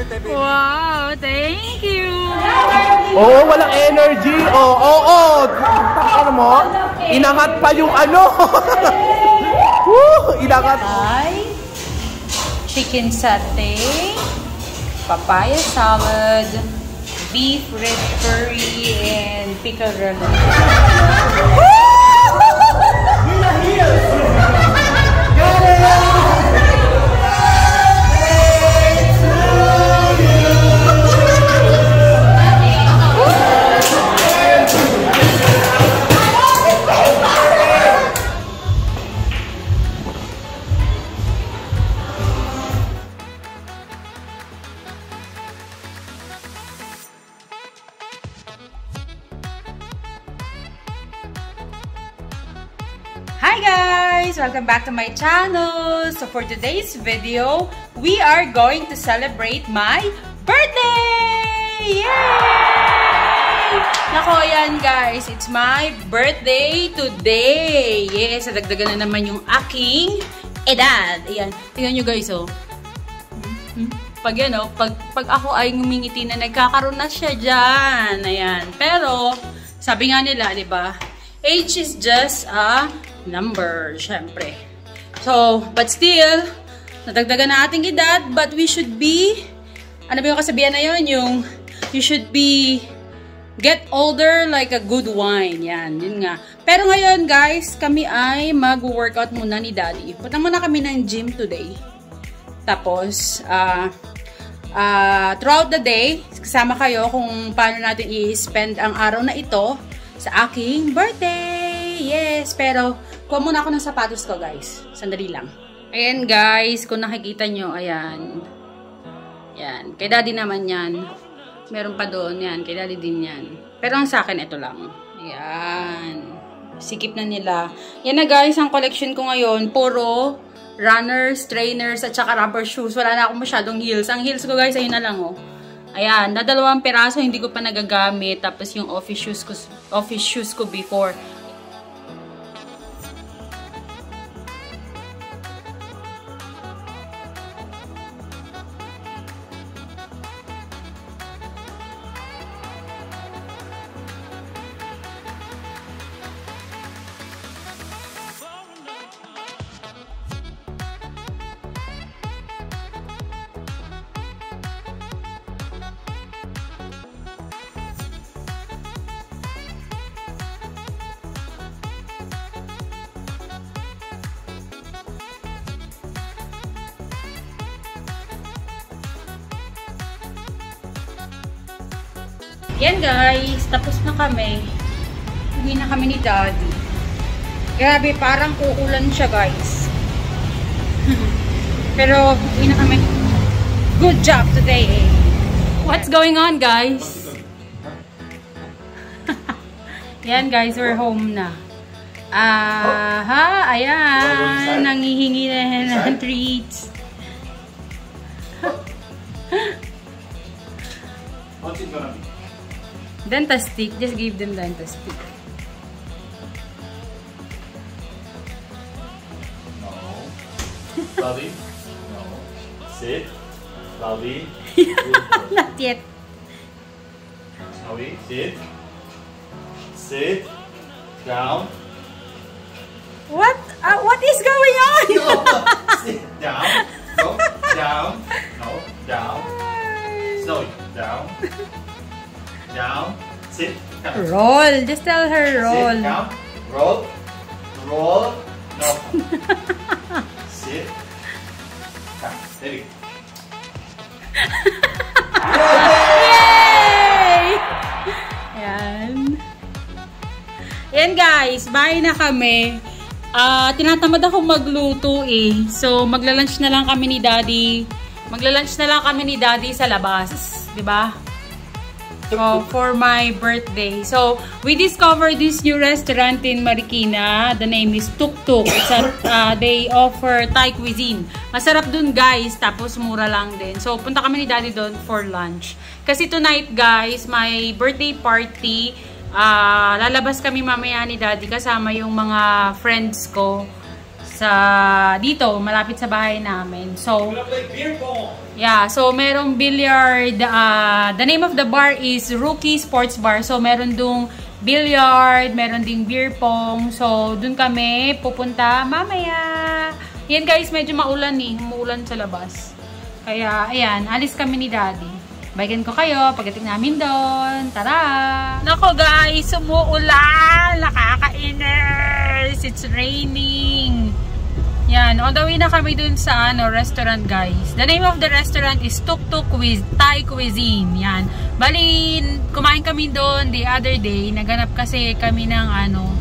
birthday, baby. Wow, thank you. Oo, walang energy. Oo. Ano mo? Inangat pa yung ano. Inangat. Ay, chicken satay, papaya salad, beef red curry, and pickled lemon. Hi guys! Welcome back to my channel! So for today's video, we are going to celebrate my birthday! Yay! Nako yan guys, it's my birthday today! Yes, nadagdagan na naman yung aking edad. Ayan, tingnan nyo guys oh. Pag yan oh, pag ako ay ngumingiti na nagkakaroon na siya dyan. Ayan, pero sabi nga nila, di ba? Age is just a number, syempre. So, but still, nadagdagan na ating edad, but we should be, ano ba yung kasabihan na yun? Yung, you should be, get older like a good wine. Yan, yun nga. Pero ngayon, guys, kami ay mag-workout muna ni Daddy. Punta muna kami ng gym today. Tapos, throughout the day, kasama kayo kung paano natin i-spend ang araw na ito sa aking birthday. Yes, pero kuha muna ako ng sapatos ko, guys. Sandali lang. Ayan, guys, kung nakikita nyo, ayan. Yan, kay Daddy naman yan. Meron pa doon, yan, kay Daddy din yan. Pero ang sa akin, ito lang. Ayan. Sikip na nila. Yan na, guys, ang collection ko ngayon. Puro runners, trainers, at saka rubber shoes. Wala na akong masyadong heels. Ang heels ko, guys, ayun na lang, oh. Ayan, na 2 piraso, hindi ko pa nagagamit. Tapos yung office shoes ko before. Yan guys, tapos na kami. Uwi na kami ni Daddy. Grabe, parang uulan siya guys. Pero uwi na kami. Good job today eh. What's going on guys? Yan guys, we're home na. Ayan. Nangihingi na ng treats. What's it gonna be? Dentastic. Just give them Dentastic. No. Bobby? No. Sit. Bobby? Not yet. Bobby? Sit. Sit. Down. What? What is going on? No. Sit. Down. Go. Down. No. Down. Slowly. Down. Down, sit, down. Roll. Just tell her roll. Sit, down, roll, roll, no. Sit, down, baby. Yay! Yan. Yan guys, bye na kami. Tinatamad ako magluto eh. So, magla-lunch na lang kami ni Daddy. Magla-lunch na lang kami ni Daddy sa labas. 'Di ba? So, for my birthday. So, we discovered this new restaurant in Marikina. The name is Tuk Tuk. It's they offer Thai cuisine. Masarap dun, guys. Tapos, mura lang din. So, punta kami ni Daddy doon for lunch. Kasi tonight, guys, my birthday party. Lalabas kami mamaya ni Daddy kasama yung mga friends ko dito, malapit sa bahay namin. So, yeah, so merong billiard. The name of the bar is Rookie Sports Bar. So, meron dong billiard, meron ding beer pong. So, dun kami pupunta mamaya. Yan guys, medyo maulan eh. Umuulan sa labas. Kaya, ayan, alis kami ni Daddy. Baikan ko kayo pagdating namin doon. Tara! Nako guys, umuulan! Nakakainis! It's raining! Yan, on the way na kami dun sa restaurant guys. The name of the restaurant is Tuk Tuk Thai Cuisine. Yan. Bali, kumain kami doon the other day. Naganap kasi kami ng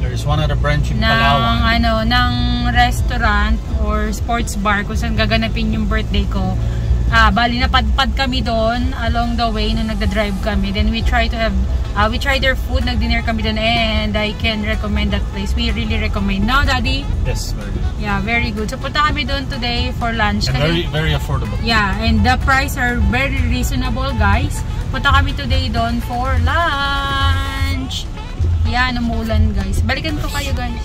There's one other branch in Palawan. ng restaurant or sports bar kung saan gaganapin yung birthday ko. Bali napadpad kami doon along the way nung nagda-drive kami. Then we try their food, nag-dinner kami doon, and I can recommend that place. We really recommend. No, Daddy? Yes, very good. Yeah, very good. So punta kami doon today for lunch. And very affordable. Yeah, and the price are very reasonable, guys. Punta kami today doon for lunch. Yan, umuulan, guys. Balikan ko kayo, guys.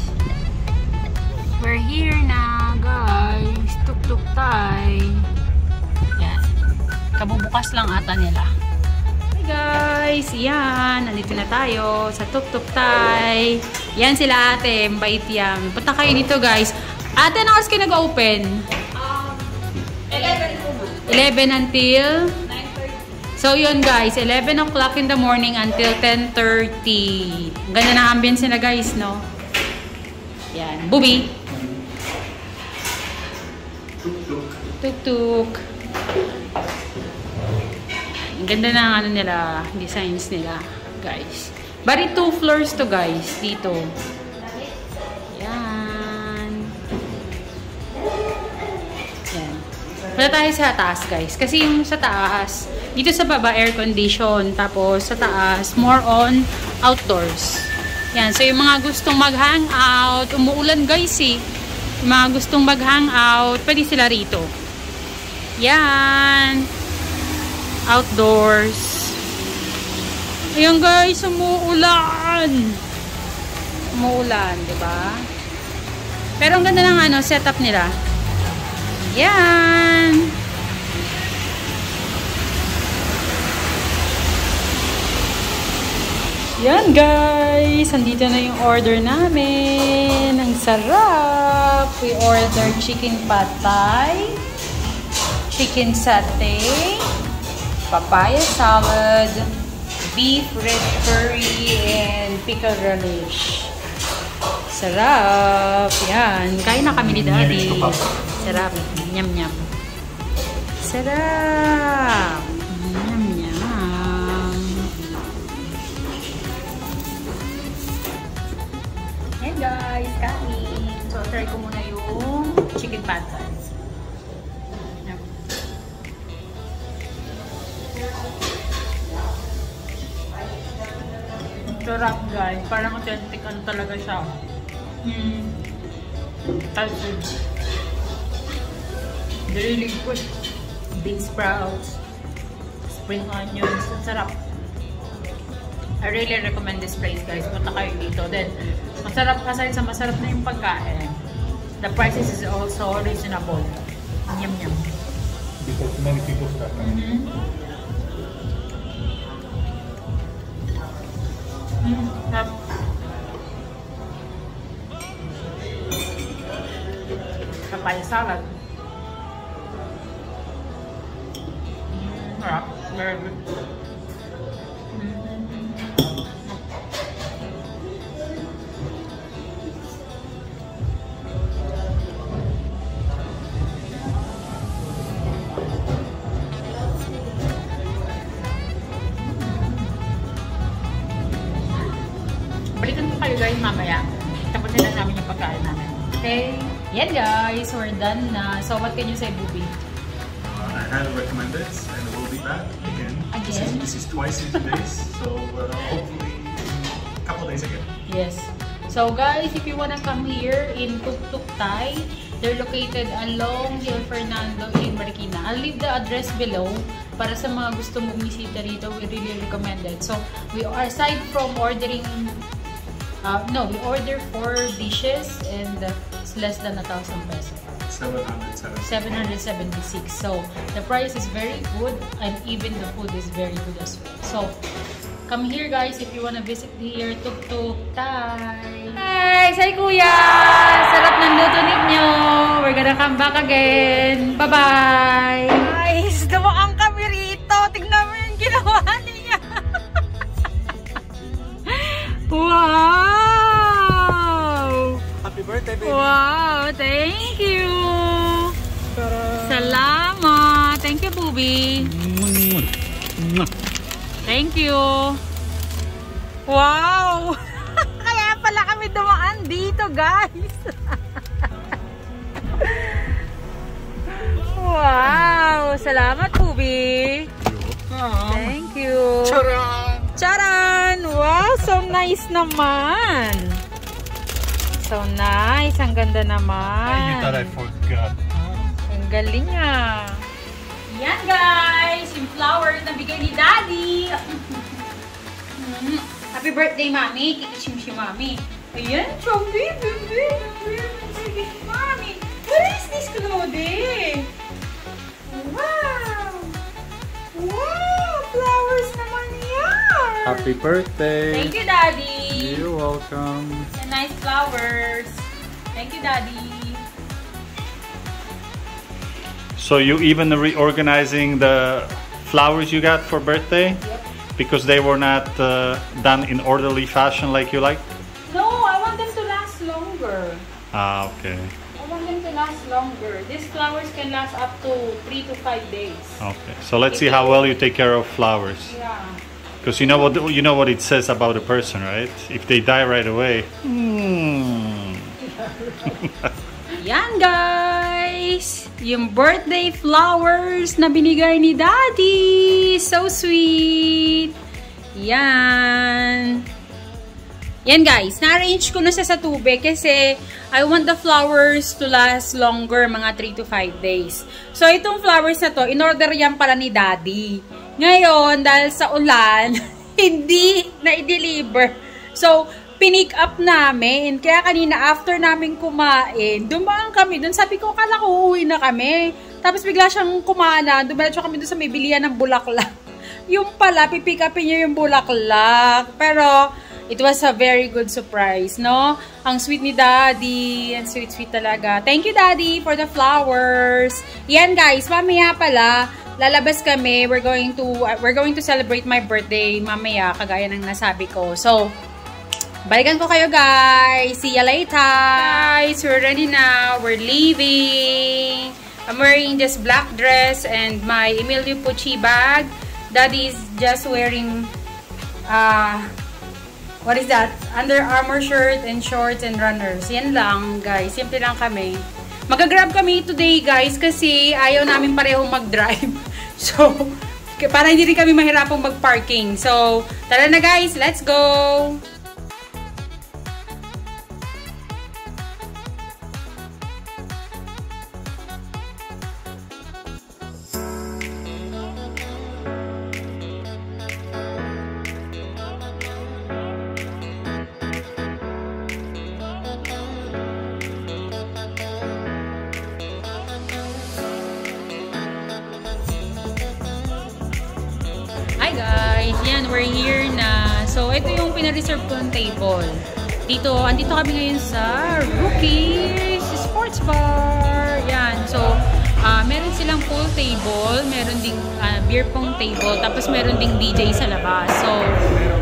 We're here na, guys. Tuk Tuk Thai. Kabubukas lang ata nila. Hey guys, yan. Nandito na tayo sa Tuk Tuk Thai. Yan sila ate, mbait yan. Punta kayo dito guys. Ate, anong oras kayo nag-open? 11 until? 9:30. So yun guys, 11 o'clock in the morning until 10:30. Ganda na ambience nila guys, no? Yan. Bubi. Tuk Tuk. Tuk Tuk. Ang ganda ng nila, designs nila, guys. Bali 2 floors to, guys, dito. Yan. Yan. Punta tayo sa taas, guys. Kasi yung sa taas, dito sa baba, air condition. Tapos sa taas, more on outdoors. Yan. So yung mga gustong mag-hangout, umuulan, guys, eh. Yung mga gustong mag-hangout, pwede sila rito. Yan. Outdoors. Ayan guys, umuulan. Umuulan, di ba? Pero ang ganda ng setup nila. Yan. Yan guys, andito na yung order namin. Ang sarap. We order chicken pad thai, chicken satay, papaya salad, beef red curry, and pickled relish. Sarap! Yan. Kain na kami ni Daddy. Sarap. Nyam nyam. Sarap! Nyam nyam. Yan guys, kain. So, try ko muna yung chicken pad thai. Sarap guys, parang authentic talaga siya. Thai food. Really good. Bean sprouts, spring onions, ang sarap. I really recommend this place guys. Punta kayo dito. Then, masarap kasi sa masarap na yung pagkain. The prices is also reasonable. Yum yum. Because many people start coming. Sarap. Papaya salad. Sarap. Very good. Balikan ko kayo guys mamaya. Tapusin lang namin yung pagkain namin. Okay? Yan guys, we're done na. So what can you say, Bubi? I highly recommend it, and we'll be back again. This is twice in 2 days, so hopefully a couple days again. Yes. So guys, if you wanna come here in Tuk Tuk Thai, they're located along Gil Fernando in Marikina. I'll leave the address below para sa mga gusto mong bisita rito. We really recommend it. So we are, aside from ordering we order 4 dishes and is less than 1,000 pesos. 776. So, the price is very good and even the food is very good as well. So, come here guys if you wanna visit here, Tuk-Tuk Thai. Guys, hi kuya! Sarap ng luto ninyo. We're gonna come back again. Bye-bye! Guys, dumaan kami rito. Tignan mo yung ginawa niya. Wow! Happy birthday, baby! Wow! Thank you! Salamat! Thank you, Booby! Thank you! Wow! Kaya pala kami dumaan dito, guys! Wow! Salamat, Booby! Thank you! Charan! Charan! Wow! So nice naman! So nice! Ang ganda naman! You thought I forgot. Ang galing ah! Yan guys! Yung flowers na bigay ni Daddy! Happy birthday, Mami! Kikisim si Mami! Ayan! Chubby! Baby! Mami! What is this, Claude? Wow! Wow! Flowers naman yan! Happy birthday! Thank you, Daddy! You're welcome. And nice flowers. Thank you, Daddy. So you even reorganizing the flowers you got for birthday? Yep. Because they were not done in orderly fashion like you like? No, I want them to last longer. Ah, okay. I want them to last longer. These flowers can last up to 3 to 5 days. Okay. So let's see how well you take care of flowers. Yeah. Because you know what it says about a person, right? If they die right away. Yan guys! Yung birthday flowers na binigay ni Daddy! So sweet! Yan! Yan guys, na-arrange ko na siya sa tubig kasi I want the flowers to last longer, mga 3 to 5 days. So itong flowers na to, in-order yan pala ni Daddy. Ngayon, dahil sa ulan, hindi na-i-deliver. So, pinick up namin. Kaya kanina, after namin kumain, dumaan kami dun. Sabi ko, kala ko uuwi na kami. Tapos bigla siyang kumana. Dumalatso kami dun sa may bilihan ng bulaklak. Yung pala, pipick upin niya yung bulaklak. Pero, it was a very good surprise, no? Ang sweet ni Daddy. Ang sweet-sweet talaga. Thank you, Daddy, for the flowers. Yan, guys. Mamaya pala, lalabas kami. We're going to celebrate my birthday mamaya, kagaya ng nasabi ko. So, balikan ko kayo guys. See you later. Guys, we're ready now. We're leaving. I'm wearing this black dress and my Emilio Pucci bag. Daddy's just wearing what is that? Under Armour shirt and shorts and runners. Yan lang guys. Simple lang kami. Mag-grab kami today guys kasi ayaw namin parehong mag-drive. So, para hindi rin kami mahirapang mag-parking. So, tara na guys. Let's go! Guys, yan, we're here na. So, ito yung pina-reserve ko ng table. Andito kami ngayon sa Rookies Sports Bar. Yan, so, meron silang pool table, meron ding beer pong table, tapos meron ding DJ sa labas. So,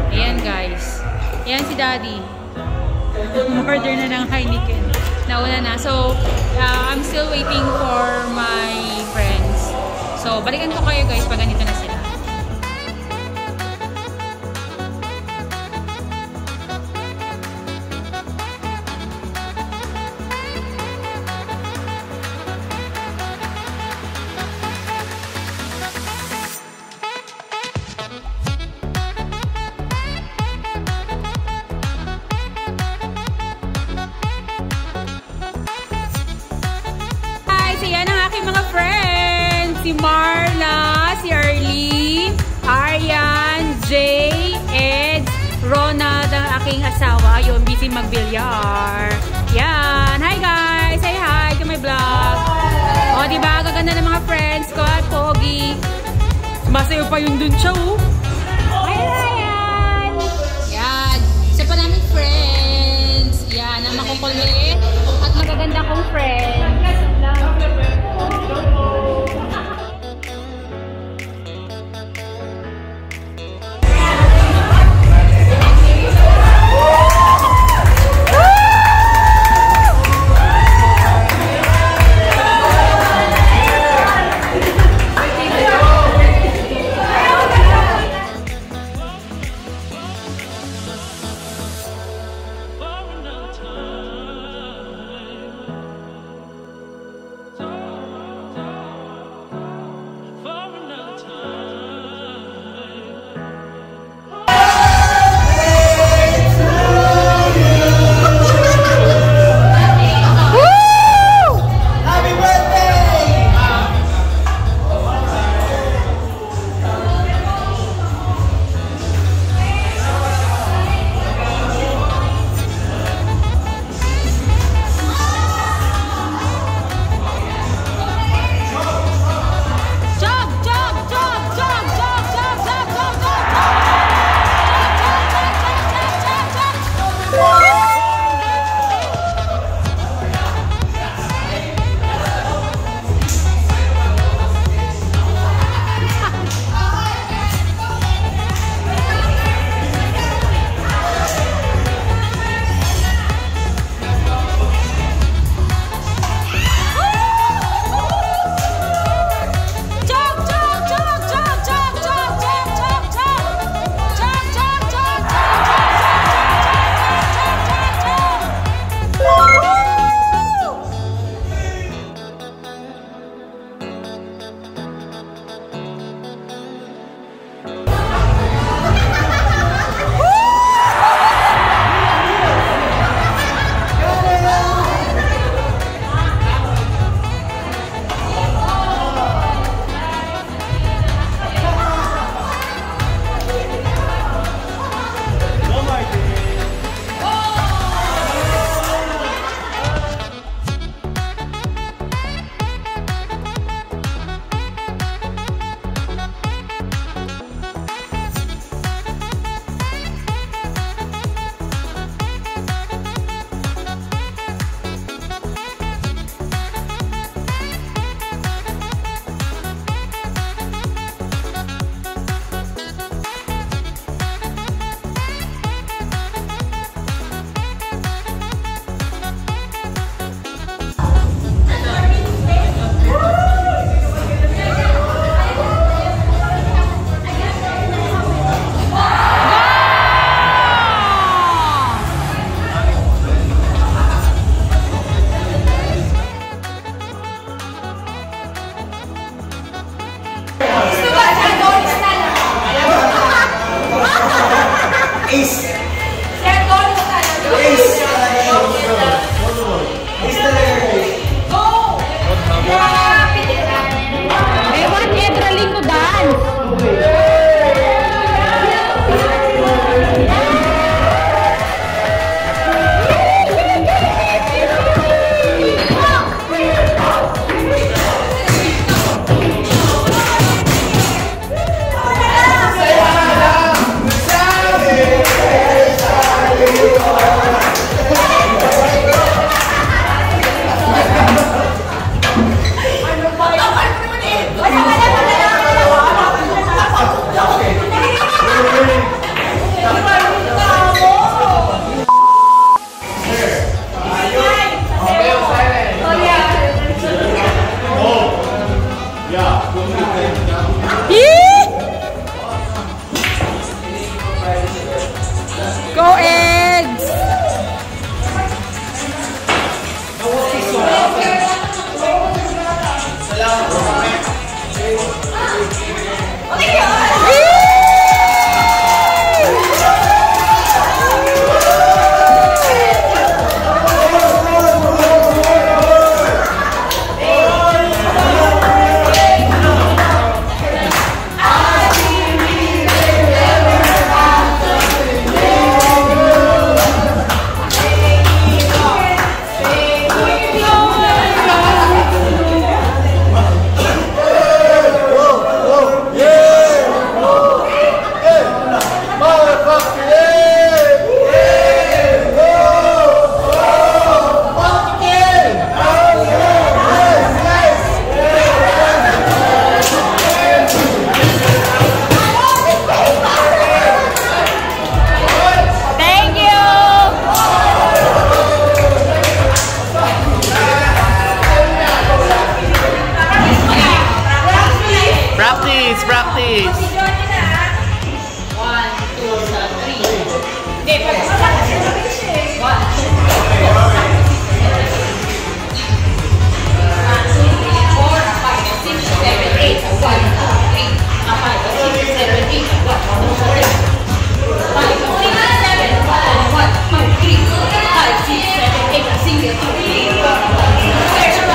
ayan guys. Ayan si Daddy. Order na ng Heineken. Nauna na. So, I'm still waiting for my friends. So, balikan ko kayo guys pag ganito na sila. Si Marla, si Arlene, Aryan, Jay, Ed, Ronald, ang aking asawa. Ayun, busy mag-bilyar. Yan. Hi guys! diba? Gaganda ng mga friends ko at pogi. Masayo pa yun dun siya, oh. Hi, Ryan! Yan. Isa pa namin friends. Yan, ang makukulit at magaganda kong friends.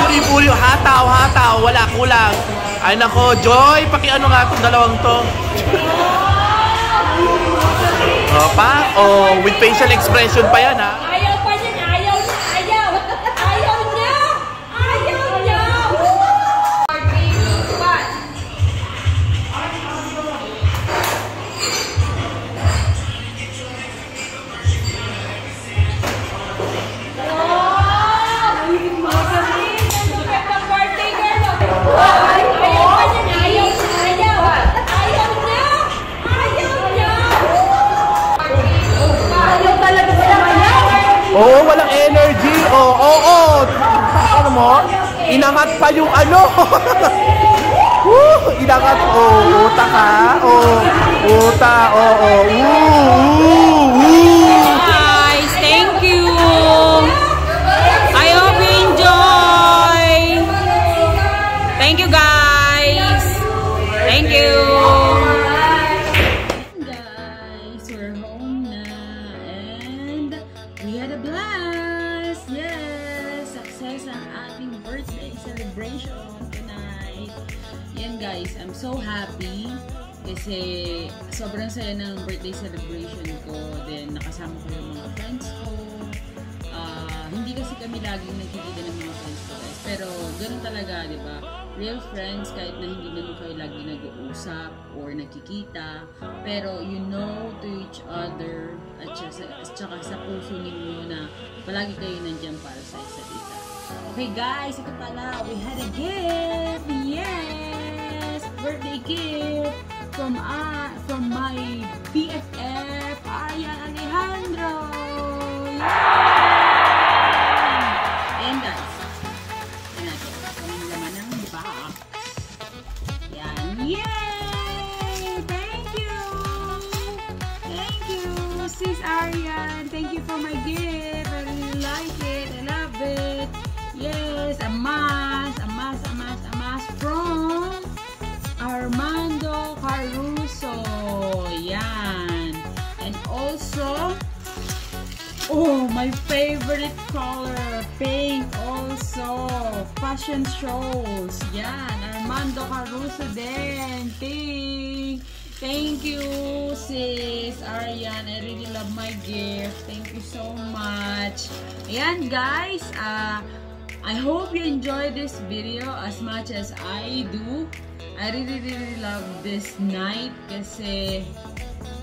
Puri-puri, hataw, wala kulang. Ay nako, Joy, pakiano nga itong dalawang to. Pa? With facial expression pa yan, ha? Ayaw pa niya, ayaw niya. Oo, walang energy. Ano mo? Inangat pa yung ano. Inangat. Uta ka. Uta. Guys, thank you. I hope you enjoy. Thank you, guys. Thank you. Guys, we're home na and we had a blast. Yes, success ang ating birthday celebration tonight. Yan guys, I'm so happy kasi sobrang saya ng birthday celebration ko. Then nakasama ko yung mga friends ko. Hindi kasi kami laging nagkikita ng mga friends ko guys. Pero ganun talaga, di ba? Real friends, kahit na hindi naman kayo lagi nag-uusap or nakikita. Pero you know to each other at saka sa puso ninyo na palagi kayo nandyan para sa isa't isa. Okay guys, ito pala. We had a gift! Yes! Birthday gift! From my BFF, Aryan Alejandro! Ayan guys. Ayan natin. Ang laman ng box. Yan. Yay! Thank you! Thank you, Sis Aryan. Thank you for my gift. I really like it. I love it. Yes, a mask from Armando Caruso. Yan. And also, my favorite color, pink also. Fashion shows. Yan. Armando Caruso din. Pink. Thank you, Sis Aryan. I really love my gift. Thank you so much. Ayan, guys. I hope you enjoyed this video as much as I do. I really love this night kasi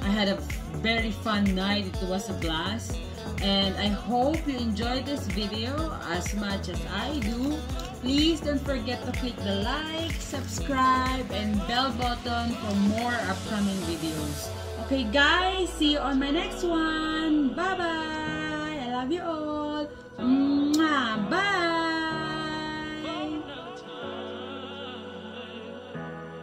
I had a very fun night. It was a blast. And I hope you enjoyed this video as much as I do. Please don't forget to click the like, subscribe, and bell button for more upcoming videos. Okay guys, see you on my next one. Bye-bye. I love you all. Mwah. Bye.